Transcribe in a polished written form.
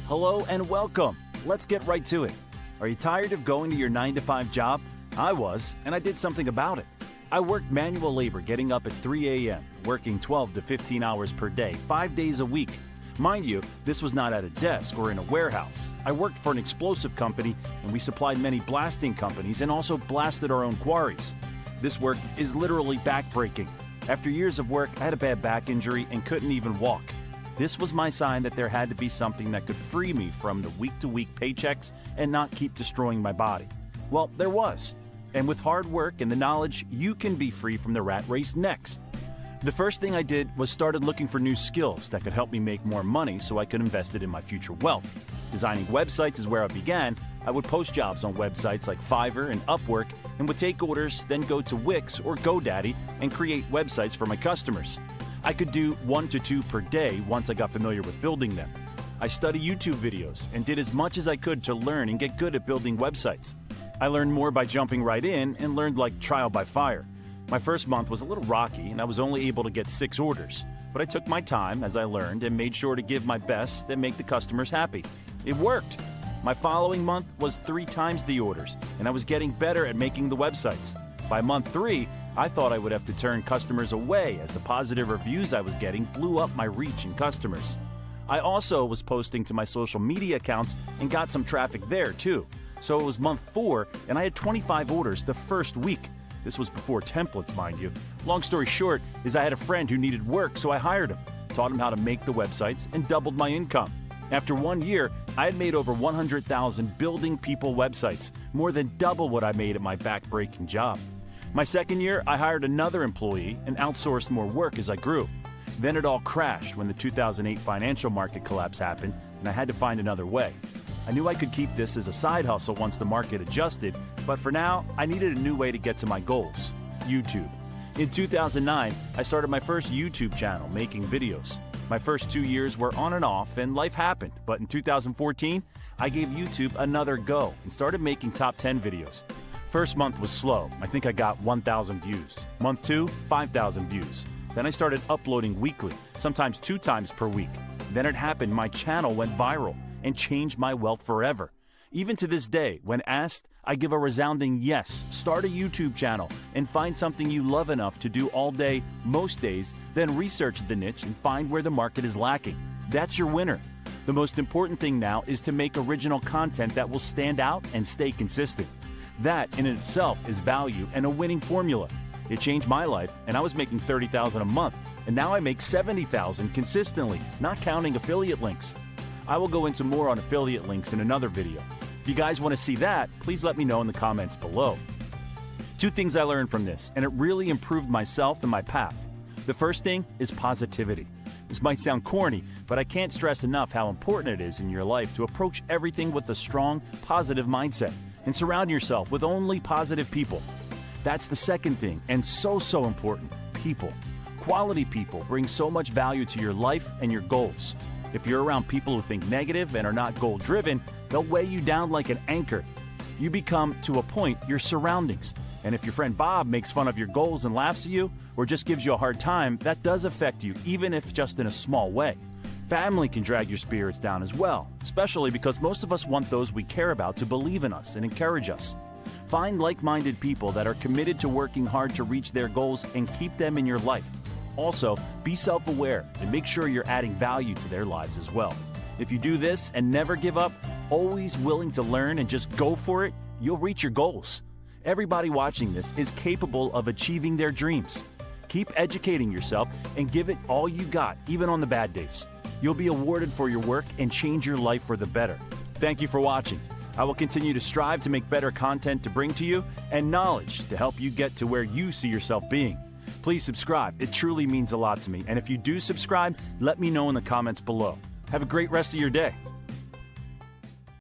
Hello and welcome. Let's get right to it. Are you tired of going to your 9-to-5 job? I was, and I did something about it. I worked manual labor getting up at 3 a.m., working 12 to 15 hours per day, 5 days a week. Mind you, this was not at a desk or in a warehouse. I worked for an explosive company, and we supplied many blasting companies and also blasted our own quarries. This work is literally back-breaking. After years of work, I had a bad back injury and couldn't even walk. This was my sign that there had to be something that could free me from the week-to-week paychecks and not keep destroying my body. Well, there was. And with hard work and the knowledge, you can be free from the rat race next. The first thing I did was started looking for new skills that could help me make more money so I could invest it in my future wealth. Designing websites is where I began. I would post jobs on websites like Fiverr and Upwork and would take orders, then go to Wix or GoDaddy and create websites for my customers. I could do 1 to 2 per day once I got familiar with building them. I studied YouTube videos and did as much as I could to learn and get good at building websites. I learned more by jumping right in and learned like trial by fire. My first month was a little rocky and I was only able to get 6 orders, but I took my time as I learned and made sure to give my best and make the customers happy. It worked. My following month was 3 times the orders and I was getting better at making the websites. By month 3, I thought I would have to turn customers away as the positive reviews I was getting blew up my reach and customers. I also was posting to my social media accounts and got some traffic there too. So it was month 4 and I had 25 orders the first week. This was before templates, mind you. Long story short is I had a friend who needed work, so I hired him, taught him how to make the websites, and doubled my income. After 1 year, I had made over 100,000 building people websites, more than double what I made at my back-breaking job. My second year, I hired another employee and outsourced more work as I grew. Then it all crashed when the 2008 financial market collapse happened, and I had to find another way. I knew I could keep this as a side hustle once the market adjusted, but for now, I needed a new way to get to my goals: YouTube. In 2009, I started my first YouTube channel, making videos. My first 2 years were on and off, and life happened, but in 2014, I gave YouTube another go and started making top 10 videos. First month was slow. I think I got 1,000 views. Month 2, 5,000 views. Then I started uploading weekly, sometimes 2 times per week. Then it happened, my channel went viral and changed my wealth forever. Even to this day, when asked, I give a resounding yes. Start a YouTube channel and find something you love enough to do all day, most days, then research the niche and find where the market is lacking. That's your winner. The most important thing now is to make original content that will stand out and stay consistent. That in itself is value and a winning formula. It changed my life, and I was making $30,000 a month, and now I make $70,000 consistently, not counting affiliate links. I will go into more on affiliate links in another video. If you guys want to see that, please let me know in the comments below. 2 things I learned from this, and it really improved myself and my path. The first thing is positivity. This might sound corny, but I can't stress enough how important it is in your life to approach everything with a strong, positive mindset and surround yourself with only positive people. That's the second thing, and so important: people. Quality people bring so much value to your life and your goals. If you're around people who think negative and are not goal-driven, they'll weigh you down like an anchor. You become, to a point, your surroundings. And if your friend Bob makes fun of your goals and laughs at you, or just gives you a hard time, that does affect you, even if just in a small way. Family can drag your spirits down as well, especially because most of us want those we care about to believe in us and encourage us. Find like-minded people that are committed to working hard to reach their goals and keep them in your life. Also, be self-aware and make sure you're adding value to their lives as well. If you do this and never give up, always willing to learn and just go for it, you'll reach your goals. Everybody watching this is capable of achieving their dreams. Keep educating yourself and give it all you got, even on the bad days. You'll be awarded for your work and change your life for the better. Thank you for watching. I will continue to strive to make better content to bring to you and knowledge to help you get to where you see yourself being. Please subscribe. It truly means a lot to me. And if you do subscribe, let me know in the comments below. Have a great rest of your day.